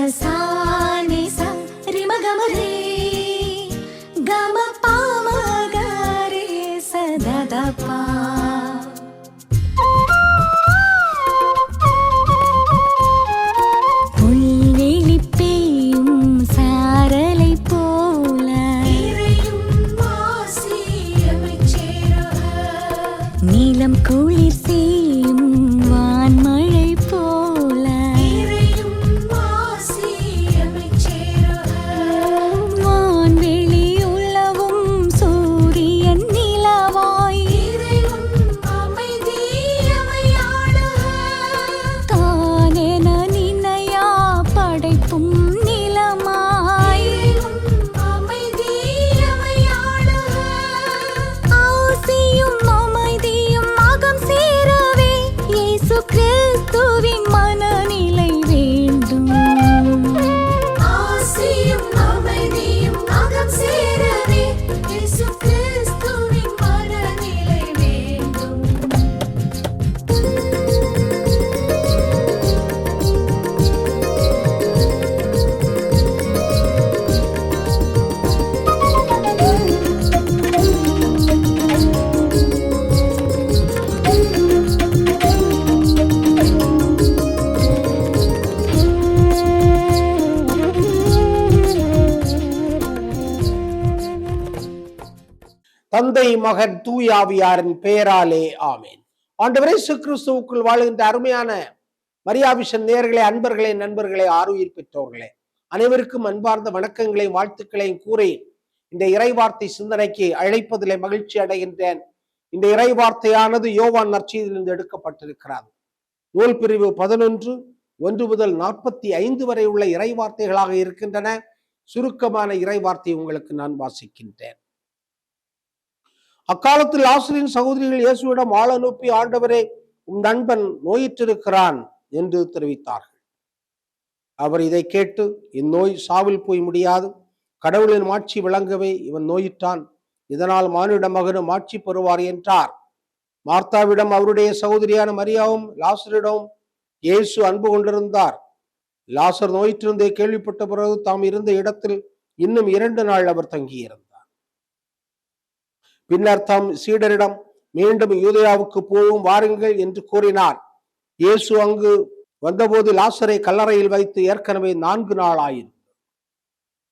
sa ni sa ri ma ga ma re ga ma pa ma ga re sa da da pa. புல்வெளி பெய்யும் சாரலை போல நீலம் குளிர் செய்யும் வான்மழை போல வான்வெளி உலவும் சூரியன் நிலவாய் தானென நினையா படைப்பும் நிலமாய் ஆசியும் அமைதியும் அகம் சேரவே இயேசு கிறிஸ்துவின் மனநிலை வேண்டும். ஆசியும் அமைதியும் அகம் சேரவே இயேசு கிறிஸ்துவின் மனநிலை வேண்டும். தந்தை மகன் தூயாவியாரின் பெயராலே ஆமேன். ஆண்டவரே இயேசு கிறிஸ்துவுக்குள் வாழ்கின்ற அருமையான மரியாவிஷன் நேயர்களே, அன்பர்களே, நண்பர்களே, ஆருயிர் பெற்றோர்களே, அனைவருக்கும் அன்பார்ந்த வணக்கங்களையும் வாழ்த்துக்களையும் கூறி இந்த இறைவார்த்தை சிந்தனைக்கு அழைப்பதிலே மகிழ்ச்சி அடைகின்றேன். இந்த இறைவார்த்தையானது யோவான் நற்செய்தியிலிருந்து எடுக்கப்பட்டிருக்கிறது. நூல் பிரிவு 11 1 முதல் 45 வரை உள்ள இறைவார்த்தைகளாக இருக்கின்றன. சுருக்கமான இறைவார்த்தை உங்களுக்கு நான் வாசிக்கின்றேன். அக்காலத்தில் லாசரின் சகோதரிகள் இயேசுவிடம் ஆள் அனுப்பி, ஆண்டவரே, உம் நண்பன் நோயிற்றிருக்கிறான் என்று தெரிவித்தார்கள். அவர் இதை கேட்டு, இந்நோய் சாவில் போய் முடியாது, கடவுளின் மாட்சி விளங்கவே இவன் நோயிற்றான், இதனால் மானிட மகனும் மாட்சி பெறுவார் என்றார். மார்த்தாவிடம் அவருடைய சகோதரியான மரியாவும் லாசரிடம் இயேசு அன்பு கொண்டிருந்தார். லாசர் நோயிற்றிருந்தே கேள்விப்பட்ட பிறகு தாம் இருந்த இடத்தில் இன்னும் 2 நாள் அவர் தங்கியிருந்தார். பின்னர் தாம் சீடரிடம் மீண்டும் யூதேயாவுக்கு போவோம் வாருங்கள் என்று கூறினார். இயேசு அங்கு வந்தபோது லாசரை கல்லறையில் வைத்து ஏற்கனவே 4 நாள் ஆயிருந்தது.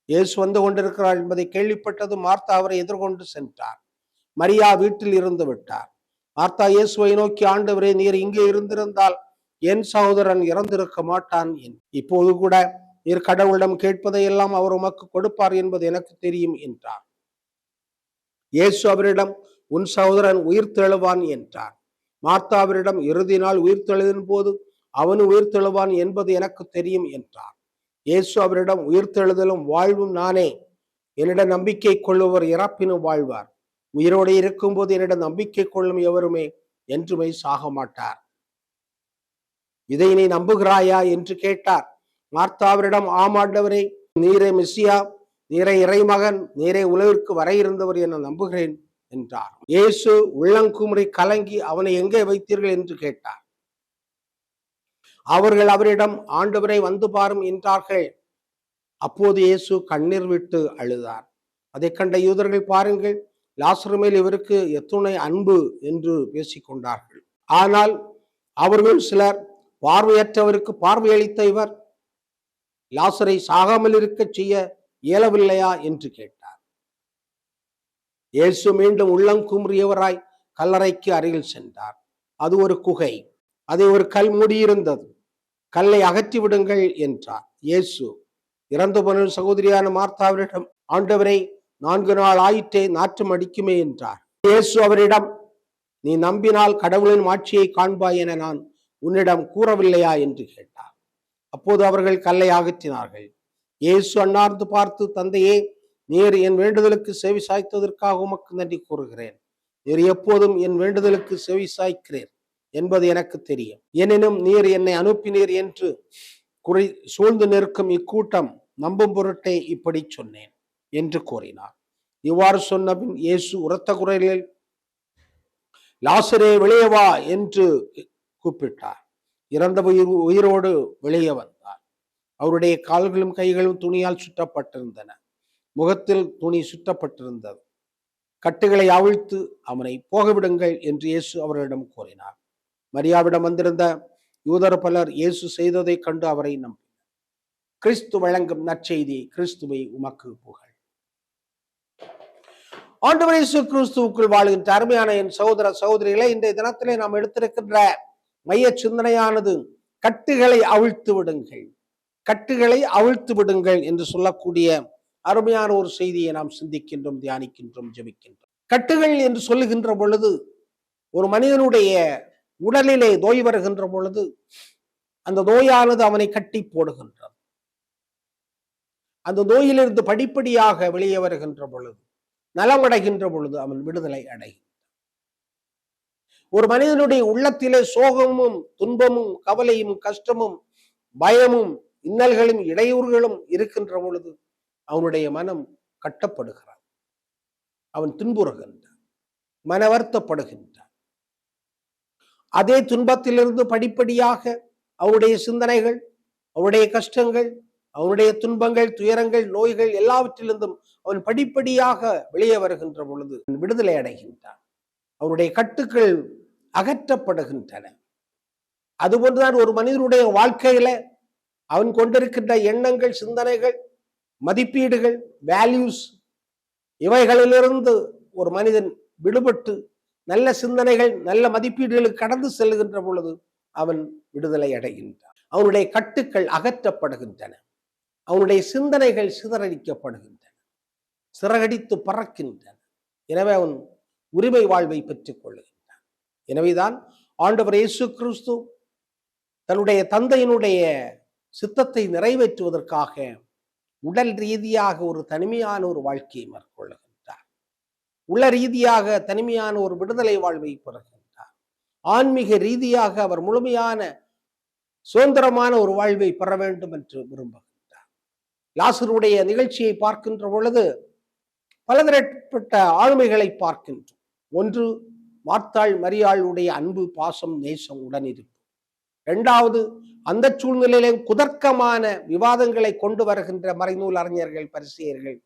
இயேசு வந்து கொண்டிருக்கிறார் என்பதை கேள்விப்பட்டது மார்த்தா அவரை எதிர்கொண்டு சென்றார். மரியா வீட்டில் இருந்து விட்டார். மார்த்தா இயேசுவை நோக்கி, ஆண்டவரே, நீர் இங்கே இருந்திருந்தால் என் சகோதரன் இறந்திருக்க மாட்டான். இப்போது கூட நீர் கடவுளிடம் கேட்பதையெல்லாம் அவர் உமக்கு கொடுப்பார் என்பது எனக்கு தெரியும் என்றார். இயேசு அவரிடம், உன் சகோதரன் உயிர்த்தெழுவான் என்றார். மார்த்தா அவரிடம், இறுதி நாள் உயிர்த்தெழுதின் போது அவன் உயிர்த்தெழுவான் என்பது எனக்கு தெரியும் என்றார். இயேசு அவரிடம், உயிர்த்தெழுதலும் வாழ்வும் நானே. என்னிடம் நம்பிக்கை கொள்ளுவர் இறப்பினும் வாழ்வார். உயிரோடு இருக்கும் போது என்னிடம் நம்பிக்கை கொள்ளும் எவருமே என்றுமே சாக மாட்டார். இதை நீ நம்புகிறாயா என்று கேட்டார். மார்த்தா அவரிடம், ஆமாண்டவரே, நீரே மெசியா, நீரே இறைமகன், நீரே உலகிற்கு வர இருந்தவர் என நம்புகிறேன் என்றார். இயேசு உள்ளங்குமுறை கலங்கி, அவனை எங்கே வைத்தீர்கள் என்று கேட்டார். அவர்கள் அவரிடம், ஆண்டவரை வந்து பாரும் என்றார்கள். அப்போது இயேசு கண்ணீர் விட்டு அழுதார். அதை கண்ட யூதர்கள், பாருங்கள், லாசரு மேல் இவருக்கு எத்துணை அன்பு என்று பேசிக்கொண்டார்கள். ஆனால் அவர்கள் சிலர், பார்வையற்றவருக்கு பார்வையளித்த இவர் லாசரை சாகாமல் இருக்க செய்ய இயலவில்லையா என்று கேட்டார். இயேசு மீண்டும் உள்ளங்குமுறியவராய் கல்லறைக்கு அருகில் சென்றார். அது ஒரு குகை, அதை ஒரு கல் மூடியிருந்தது. கல்லை அகற்றி விடுங்கள் என்றார். இயேசு இறந்து போன சகோதரியான மார்த்தாவிடம், ஆண்டவரை, 4 நாள் ஆயிற்றே, நாற்றம் அடிக்குமே என்றார். இயேசு அவரிடம், நீ நம்பினால் கடவுளின் மாட்சியை காண்பாய் என நான் உன்னிடம் கூறவில்லையா என்று கேட்டார். அப்போது அவர்கள் கல்லை அகற்றினார்கள். இயேசு அன்னார்ந்து பார்த்து, தந்தையே, நீர் என் வேண்டுதலுக்கு செவி சாய்த்ததற்காக உமக்கு நன்றி கூறுகிறேன். நீர் எப்போதும் என் வேண்டுதலுக்கு செவி சாய்க்கிறீர் என்பது எனக்கு தெரியும். எனினும் நீர் என்னை அனுப்பினீர் என்று சூழ்ந்து நிற்கும் இக்கூட்டம் நம்பும் பொருட்டே இப்படி சொன்னேன் என்று கூறினார். இவ்வாறு சொன்னபின் இயேசு உரத்த குரலில், லாசரே, வெளியே வா என்று கூப்பிட்டார். இறந்த உயிரோடு வெளியே வந்தார். அவருடைய கால்களும் கைகளும் துணியால் சுற்றப்பட்டிருந்தன. முகத்தில் துணி சுற்றப்பட்டிருந்தது. கட்டுகளை அவிழ்த்து அவனை போகவிடுங்கள் என்று இயேசு அவரிடம் கூறினார். மரியாவிடம் வந்திருந்த யூதர் பலர் இயேசு செய்ததை கண்டு அவரை நம்பினர். கிறிஸ்து வழங்கும் நற்செய்தி. கிறிஸ்துவை உமக்கு புகழ். ஆண்டவர் இயேசு கிறிஸ்துவுக்குள் வாழ்கின்ற அருமையான என் சகோதர சகோதரிகளை, இன்றைய தினத்திலே நாம் எடுத்திருக்கின்ற மைய சிந்தனையானது கட்டுகளை அவிழ்த்து விடுங்கள், கட்டுகளை அவிழ்த்து விடுங்கள் என்று சொல்லக்கூடிய அருமையான ஒரு செய்தியை நாம் சிந்திக்கின்றோம், தியானிக்கின்றோம், ஜெபிக்கின்றோம். கட்டுகள் என்று சொல்லுகின்ற பொழுது ஒரு மனிதனுடைய உடலிலே நோய் வருகின்ற பொழுது அந்த நோயானது அவனை கட்டி போடுகின்றது. அந்த நோயிலிருந்து படிப்படியாக வெளியே வருகின்ற பொழுது, நலமடைகின்ற பொழுது அவன் விடுதலை அடைகின்றான். ஒரு மனிதனுடைய உள்ளத்திலே சோகமும் துன்பமும் கவலையும் கஷ்டமும் பயமும் இன்னல்களும் இடையூறுகளும் இருக்கின்ற பொழுது அவனுடைய மனம் கட்டப்படுகிறான். அவன் துன்புறுகின்றான், மன வருத்தப்படுகின்றான். அதே துன்பத்திலிருந்து படிப்படியாக அவனுடைய சிந்தனைகள், அவனுடைய கஷ்டங்கள், அவனுடைய துன்பங்கள், துயரங்கள், நோய்கள் எல்லாவற்றிலிருந்தும் அவன் படிப்படியாக வெளியே வருகின்ற பொழுது விடுதலை அடைகின்றான். அவனுடைய கட்டுக்கள் அகற்றப்படுகின்றன. அதுபோன்றுதான் ஒரு மனிதனுடைய வாழ்க்கையில அவன் கொண்டிருக்கின்ற எண்ணங்கள், சிந்தனைகள், மதிப்பீடுகள், வேல்யூஸ், இவைகளிலிருந்து ஒரு மனிதன் விடுபட்டு நல்ல சிந்தனைகள், நல்ல மதிப்பீடுகளுக்கு கடந்து செல்கின்ற பொழுது அவன் விடுதலை அடைகின்றான். அவனுடைய கட்டுக்கள் அகற்றப்படுகின்றன. அவனுடைய சிந்தனைகள் சிதறடிக்கப்படுகின்றன, சிறகடித்து பறக்கின்றன. எனவே அவன் உரிமை வாழ்வை பெற்றுக் கொள்ளுகின்றான். எனவேதான் ஆண்டவர் இயேசு கிறிஸ்து தன்னுடைய தந்தையினுடைய சித்தத்தை நிறைவேற்றுவதற்காக உடல் ரீதியாக ஒரு தனிமையான ஒரு வாழ்க்கையை மேற்கொள்ளுகின்றார். உள ரீதியாக தனிமையான ஒரு விடுதலை வாழ்வை பெறுகின்றார். ஆன்மீக ரீதியாக அவர் முழுமையான சுதந்திரமான ஒரு வாழ்வை பெற வேண்டும் என்று விரும்புகின்றார். லாசருடைய நிகழ்ச்சியை பார்க்கின்ற பொழுது பலதரப்பட்ட ஆளுமைகளை பார்க்கின்றோம். ஒன்று, மார்த்தாள் மரியாளுடைய அன்பு, பாசம், நேசம், உடனிருப்பு. இரண்டாவது, அந்த சூழ்நிலையிலே குதர்க்கமான விவாதங்களை கொண்டு வருகின்ற மறைநூல் அறிஞர்கள், பரிசேயர்கள்,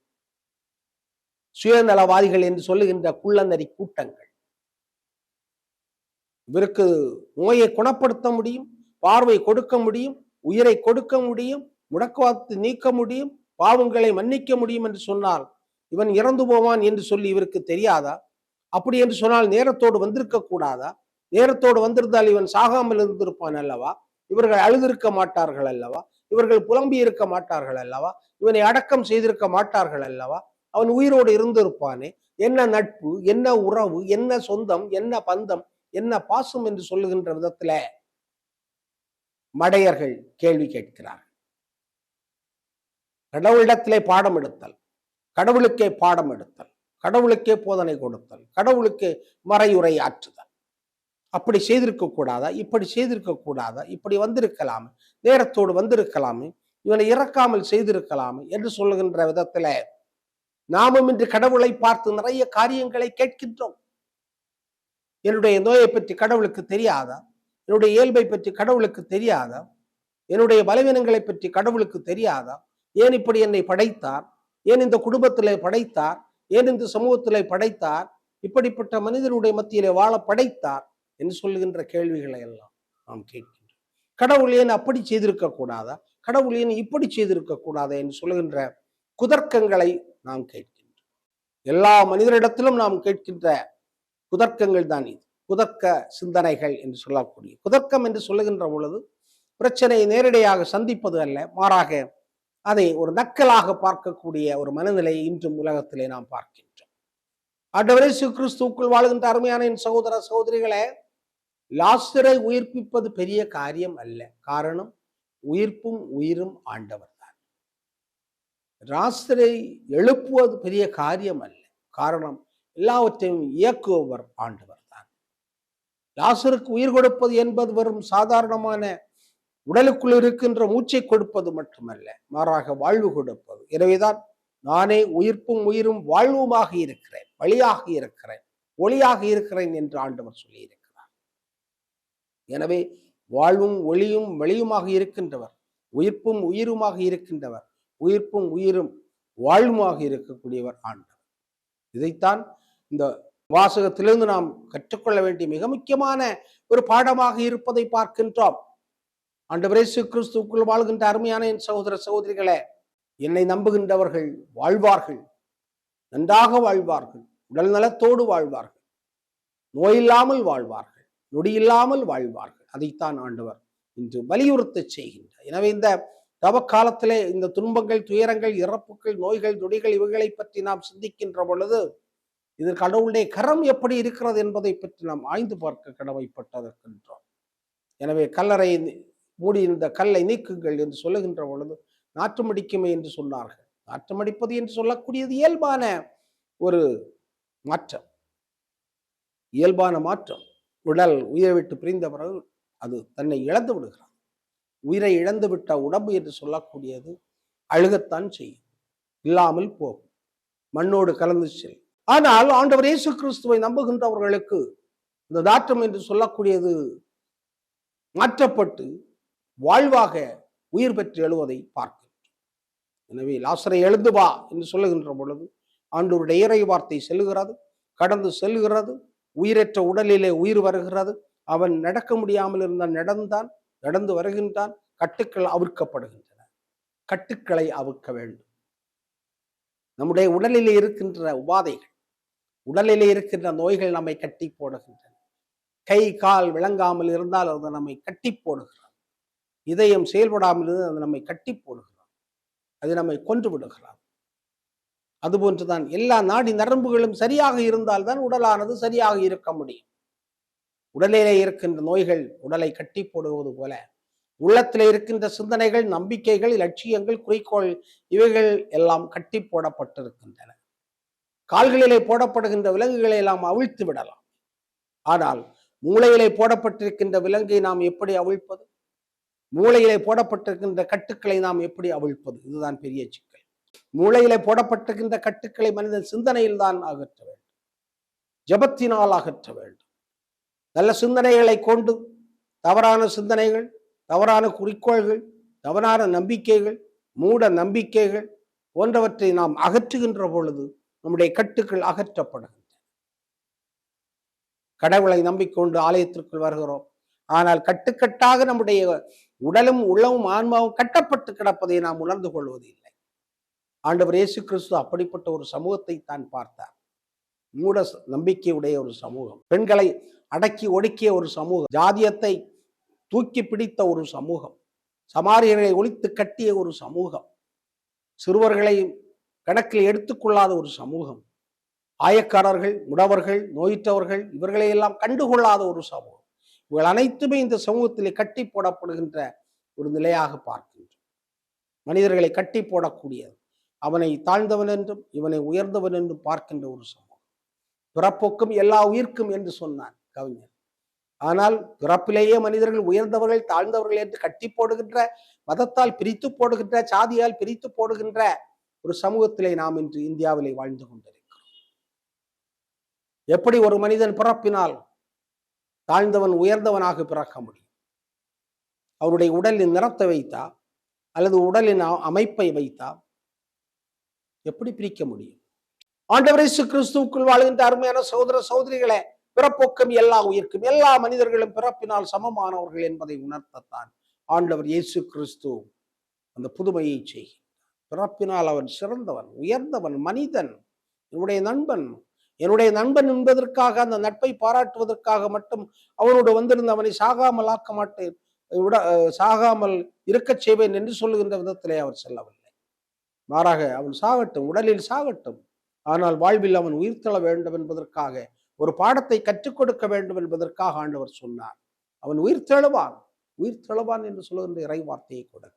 சுயநலவாதிகள் என்று சொல்லுகின்ற குள்ளநரி கூட்டங்கள். இவருக்கு நோயை குணப்படுத்த முடியும், பார்வை கொடுக்க முடியும், உயிரை கொடுக்க முடியும், முடக்குவாதத்தை நீக்க முடியும், பாவங்களை மன்னிக்க முடியும் என்று சொன்னால் இவன் இறந்து போவான் என்று சொல்லி இவருக்கு தெரியாதா? அப்படி என்று சொன்னால் நேரத்தோடு வந்திருக்க கூடாதா? நேரத்தோடு வந்திருந்தால் இவன் சாகாமல் இருந்திருப்பான் அல்லவா? இவர்கள் அழுதிருக்க மாட்டார்கள் அல்லவா? இவர்கள் புலம்பி இருக்க மாட்டார்கள் அல்லவா? இவனை அடக்கம் செய்திருக்க மாட்டார்கள் அல்லவா? அவன் உயிரோடு இருந்திருப்பானே. என்ன நட்பு, என்ன உறவு, என்ன சொந்தம், என்ன பந்தம், என்ன பாசம் என்று சொல்லுகின்ற விதத்துல மடையர்கள் கேள்வி கேட்கிறார்கள். கடவுளிடத்திலே பாடம் எடுத்தல், கடவுளுக்கே பாடம் எடுத்தல், கடவுளுக்கே போதனை கொடுத்தல், கடவுளுக்கு மறையுரை ஆற்றுதல். அப்படி செய்திருக்க கூடாதா? இப்படி செய்திருக்க கூடாதா? இப்படி வந்திருக்கலாமே, நேரத்தோடு வந்திருக்கலாமே, இவனை இறக்காமல் செய்திருக்கலாமே என்று சொல்லுகின்ற விதத்துல நாமும் இன்று கடவுளை பார்த்து நிறைய காரியங்களை கேட்கின்றோம். என்னுடைய நோயை பற்றி கடவுளுக்கு தெரியாதா? என்னுடைய இயல்பை பற்றி கடவுளுக்கு தெரியாதா? என்னுடைய பலவீனங்களை பற்றி கடவுளுக்கு தெரியாதா? ஏன் இப்படி என்னை படைத்தார்? ஏன் இந்த குடும்பத்திலே படைத்தார்? ஏன் இந்த சமூகத்திலே படைத்தார்? இப்படிப்பட்ட மனிதனுடைய மத்தியிலே வாழ படைத்தார் என்று சொல்லுகின்ற கேள்விகளை எல்லாம் நாம் கேட்கின்றோம். கடவுள் ஏன் அப்படி செய்திருக்க கூடாதா? கடவுள் ஏன் இப்படி செய்திருக்க கூடாதா என்று சொல்லுகின்ற குதர்க்கங்களை நாம் கேட்கின்றோம். எல்லா மனிதரிடத்திலும் நாம் கேட்கின்ற குதர்க்கங்கள் தான் இது. குதர்க்க சிந்தனைகள் என்று சொல்லக்கூடிய குதர்க்கம் என்று சொல்லுகின்ற பொழுது பிரச்சனையை நேரடியாக சந்திப்பது அல்ல, மாறாக அதை ஒரு நக்கலாக பார்க்கக்கூடிய ஒரு மனநிலையை இன்றும் உலகத்திலே நாம் பார்க்கின்றோம். ஆண்டவர் இயேசு கிறிஸ்துவுக்குள் வாழ்கின்ற அருமையான என் சகோதர சகோதரிகளே, லாசரை உயிர்ப்பிப்பது பெரிய காரியம் அல்ல. காரணம், உயிர்ப்பும் உயிரும் ஆண்டவர் தான். லாசரை எழுப்புவது பெரிய காரியம் அல்ல. காரணம், எல்லாவற்றையும் இயக்குபவர் ஆண்டவர் தான். லாசருக்கு உயிர் கொடுப்பது என்பது வெறும் சாதாரணமான உடலுக்குள் இருக்கின்ற மூச்சை கொடுப்பது மட்டுமல்ல, மாறாக வாழ்வு கொடுப்பது. எனவேதான் நானே உயிர்ப்பும் உயிரும் வாழ்வுமாக இருக்கிறேன், வழியாக இருக்கிறேன், ஒளியாக இருக்கிறேன் என்று ஆண்டவர் சொல்லியிருக்கிறார். எனவே வாழ்வும் ஒளியும் வெளியுமாக இருக்கின்றவர் உயிர்ப்பும் உயிருமாக இருக்கின்றவர், உயிர்ப்பும் உயிரும் வாழ்வுமாக இருக்கக்கூடியவர் ஆண்டவர். இதைத்தான் இந்த வாசகத்திலிருந்து நாம் கற்றுக்கொள்ள வேண்டிய மிக முக்கியமான ஒரு பாடமாக இருப்பதை பார்க்கின்றோம். ஆண்டவர் இயேசு கிறிஸ்துவுக்குள் வாழ்கின்ற அருமையான என் சகோதர சகோதரிகளே, என்னை நம்புகின்றவர்கள் வாழ்வார்கள், நன்றாக வாழ்வார்கள், உடல் நலத்தோடு வாழ்வார்கள், நோயில்லாமல் வாழ்வார்கள், நொடியில்லாமல் வாழ்வார்கள். அதைத்தான் ஆண்டவர் இன்று வலியுறுத்த செய்கின்றார். எனவே இந்த தவ காலத்திலே இந்த துன்பங்கள், துயரங்கள், இறப்புகள், நோய்கள், நொடிகள் இவைகளை பற்றி நாம் சிந்திக்கின்ற பொழுது இது கடவுளுடைய கரம் எப்படி இருக்கிறது என்பதை பற்றி நாம் ஆய்ந்து பார்க்க கடமைப்பட்டிருக்கின்றோம். எனவே கல்லறை மூடி இந்த கல்லை நீக்குங்கள் என்று சொல்லுகின்ற பொழுது நாற்றமடிக்குமே என்று சொன்னார்கள். நாற்றமடிப்பது என்று சொல்லக்கூடியது இயல்பான ஒரு மாற்றம், இயல்பான மாற்றம். உடல் உயிரை விட்டு பிரிந்த பிறகு அது தன்னை இழந்து விடுகிறது. உயிரை இழந்து விட்ட உடம்பு என்று சொல்லக்கூடியது அழுகத்தான் செய்யும், இல்லாமல் போகும், மண்ணோடு கலந்து செல்லும். ஆனால் ஆண்டவர் இயேசு கிறிஸ்துவை நம்புகின்றவர்களுக்கு இந்த நாற்றம் என்று சொல்லக்கூடியது மாற்றப்பட்டு வாழ்வாக உயிர் பெற்று எழுவதை பார்க்கின்றோம். எனவே லாசரை எழுந்து வா என்று சொல்லுகின்ற பொழுது ஆண்டவருடைய இறை வார்த்தை செல்லுகிறது, கடந்து செல்லுகிறது, உயிரற்ற உடலிலே உயிர் வருகிறது. அவன் நடக்க முடியாமல் இருந்தான், நடந்தான், நடந்து வருகின்றான். கட்டுக்கள் அவிழ்க்கப்படுகின்றன. கட்டுக்களை அவிழ்க்க வேண்டும். நம்முடைய உடலிலே இருக்கின்ற உபாதைகள், உடலிலே இருக்கின்ற நோய்கள் நம்மை கட்டி போடுகின்றன. கை கால் விளங்காமல் இருந்தால் அது நம்மை கட்டி போடுகிறது. இதயம் செயல்படாமல் இருந்தால் அது நம்மை கட்டி போடுகிறது, அது நம்மை கொன்று விடுகிறது. அதுபோன்றுதான் எல்லா நாடி நரம்புகளும் சரியாக இருந்தால்தான் உடலானது சரியாக இருக்க முடியும். உடலிலே இருக்கின்ற நோய்கள் உடலை கட்டி போடுவது போல உள்ளத்தில் இருக்கின்ற சிந்தனைகள், நம்பிக்கைகள், லட்சியங்கள், குறிக்கோள் இவைகள் எல்லாம் கட்டி போடப்பட்டிருக்கின்றன. கால்களிலே போடப்படுகின்ற விலங்குகளை எல்லாம் அவிழ்த்து விடலாம். ஆனால் மூளையிலே போடப்பட்டிருக்கின்ற விலங்கை நாம் எப்படி அவிழ்ப்பது? மூளையிலே போடப்பட்டிருக்கின்ற கட்டுக்களை நாம் எப்படி அவிழ்ப்பது? இதுதான் பெரிய சிக்கல். மூளையிலே போடப்பட்டிருக்கின்ற கட்டுக்களை மனிதன் சிந்தனையில் தான் அகற்ற வேண்டும், ஜபத்தினால் அகற்ற வேண்டும். நல்ல சிந்தனைகளை கொண்டு தவறான சிந்தனைகள், தவறான குறிக்கோள்கள், தவறான நம்பிக்கைகள், மூட நம்பிக்கைகள் போன்றவற்றை நாம் அகற்றுகின்ற பொழுது நம்முடைய கட்டுக்கள் அகற்றப்படுகின்றன. கடவுளை நம்பிக்கொண்டு ஆலயத்திற்குள் வருகிறோம், ஆனால் கட்டுக்கட்டாக நம்முடைய உடலும் உள்ளமும் ஆன்மாவும் கட்டப்பட்டு கிடப்பதை நாம் உணர்ந்து கொள்வதில்லை. ஆண்டவர் இயேசு கிறிஸ்து அப்படிப்பட்ட ஒரு சமூகத்தை தான் பார்த்தார். மூட நம்பிக்கையுடைய ஒரு சமூகம், பெண்களை அடக்கி ஒடுக்கிய ஒரு சமூகம், ஜாதியத்தை தூக்கி பிடித்த ஒரு சமூகம், சமாரியர்களை ஒழித்து கட்டிய ஒரு சமூகம், சிறுவர்களை கணக்கில் எடுத்துக்கொள்ளாத ஒரு சமூகம், ஆயக்காரர்கள், முடவர்கள், நோயிற்றவர்கள் இவர்களையெல்லாம் கண்டுகொள்ளாத ஒரு சமூகம். இவர்கள் அனைத்துமே இந்த சமூகத்திலே கட்டி போடப்படுகின்ற ஒரு நிலையாக பார்க்கின்றோம். மனிதர்களை கட்டி போடக்கூடியது, அவனை தாழ்ந்தவன் என்றும் இவனை உயர்ந்தவன் என்றும் பார்க்கின்ற ஒரு சமூகம். பிறப்போக்கும் எல்லா உயிர்க்கும் என்று சொன்னான் கவிஞர். ஆனால் பிறப்பிலேயே மனிதர்கள் உயர்ந்தவர்கள் தாழ்ந்தவர்கள் என்று கட்டி போடுகின்ற, மதத்தால் பிரித்து போடுகின்ற, சாதியால் பிரித்து போடுகின்ற ஒரு சமூகத்திலே நாம் இன்று இந்தியாவிலே வாழ்ந்து கொண்டிருக்கிறோம். எப்படி ஒரு மனிதன் பிறப்பினால் தாழ்ந்தவன் உயர்ந்தவனாக பிறக்க முடியும்? அவருடைய உடலின் நிறத்தை வைத்தா அல்லது உடலின் அமைப்பை வைத்தா எப்படி பிரிக்க முடியும்? ஆண்டவர் இயேசு கிறிஸ்துவுக்குள் வாழ்கின்ற அருமையான சகோதர சகோதரிகளே, பிறப்போக்கம் எல்லா உயிர்க்கும், எல்லா மனிதர்களும் பிறப்பினால் சமமானவர்கள் என்பதை உணர்த்தத்தான் ஆண்டவர் இயேசு கிறிஸ்து அந்த புதுமையை செய்கிறார். பிறப்பினால் அவன் சிறந்தவன், உயர்ந்தவன், மனிதன், என்னுடைய நண்பன். என்னுடைய நண்பன் என்பதற்காக, அந்த நட்பை பாராட்டுவதற்காக மட்டும் அவனோடு வந்திருந்த அவனை சாகாமல் ஆக்க மாட்டேன், சாகாமல் இருக்கச் செய்வேன் என்று சொல்லுகின்ற விதத்திலே அவர் செல்லவில்லை. மாறாக அவன் சாகட்டும், உடலில் சாகட்டும், ஆனால் வாழ்வில் அவன் உயிர்த்தெழ வேண்டும் என்பதற்காக, ஒரு பாடத்தை கற்றுக் கொடுக்க வேண்டும் என்பதற்காக ஆண்டவர் சொன்னார். அவன் உயிர்த்தெழுவான், உயிர்த்தெழுவான் என்று சொல்லுகின்ற இறை வார்த்தையை கொடுக்கின்றார்.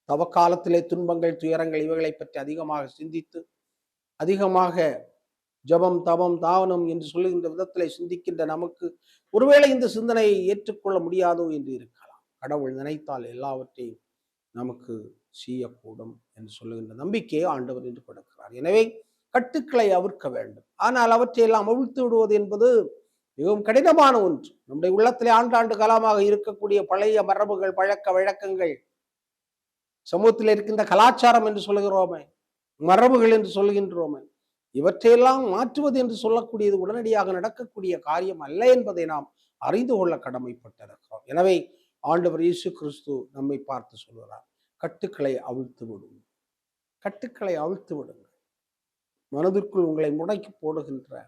தவக்காலத்திலே துன்பங்கள், துயரங்கள் இவைகளை பற்றி அதிகமாக சிந்தித்து, அதிகமாக ஜபம், தவம், தாவனம் என்று சொல்லுகின்ற விதத்திலே சிந்திக்கின்ற நமக்கு ஒருவேளை இந்த சிந்தனையை ஏற்றுக்கொள்ள முடியாதோ என்று இருக்கலாம். கடவுள் நினைத்தால் எல்லாவற்றையும் நமக்கு செய்யக்கூடும் என்று சொல்லுகின்ற நம்பிக்கையை ஆண்டவர் என்று கொடுக்கிறார். எனவே கட்டுக்களை அவிழ்க்க வேண்டும். ஆனால் அவற்றையெல்லாம் அவிழ்த்து விடுவது என்பது மிகவும் கடினமான ஒன்று. நம்முடைய உள்ளத்திலே ஆண்டாண்டு காலமாக இருக்கக்கூடிய பழைய மரபுகள், பழக்க வழக்கங்கள், சமூகத்தில் இருக்கின்ற கலாச்சாரம் என்று சொல்லுகிறோமே, மரபுகள் என்று சொல்லுகின்றோமே, இவற்றையெல்லாம் மாற்றுவது என்று சொல்லக்கூடியது உடனடியாக நடக்கக்கூடிய காரியம் அல்ல என்பதை நாம் அறிந்து கொள்ள கடமைப்பட்டிருக்கிறோம். எனவே ஆண்டவர் இயேசு கிறிஸ்து நம்மை பார்த்து சொல்கிறார், கட்டுக்களை அவிழ்த்து விடும், கட்டுக்களை அவிழ்த்து விடுங்கள். மனதிற்குள் உங்களை முடக்கி போடுகின்ற,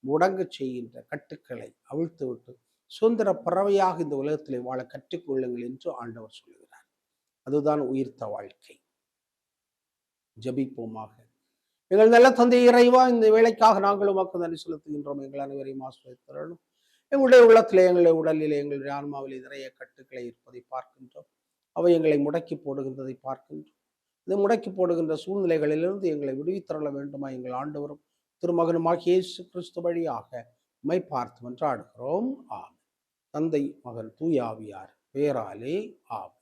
முடங்க செய்கின்ற கட்டுக்களை அவிழ்த்து விட்டு சுதந்திர பறவையாக இந்த உலகத்திலே வாழ கற்றுக்கொள்ளுங்கள் என்று ஆண்டவர் சொல்கிறார். அதுதான் உயிர்த்த வாழ்க்கை. ஜபிப்போமாக. எங்கள் நல்ல தந்தை இறைவா, இந்த வேலைக்காக நாங்கள் உமக்கு நன்றி செலுத்துகின்றோம். எங்கள் அனைவரையும் ஆசிரியத்தரணும். எங்களுடைய உள்ளத்திலே, எங்களுடைய உடலிலே, எங்களுடைய ஆன்மாவிலே நிறைய கட்டுக்களை இருப்பதை பார்க்கின்றோம். அவை எங்களை முடக்கி போடுகின்றதை பார்க்கின்றோம். இது முடக்கி போடுகின்ற சூழ்நிலைகளிலிருந்து எங்களை விடுவித்தரல வேண்டுமா எங்கள் ஆண்டவரும் திருமகனுமாகிய இயேசு கிறிஸ்து வழியாக உம்மை பார்த்து மன்றாடுகிறோம். ஆமென். தந்தை, மகன், தூய ஆவியார் பேராலே ஆமென்.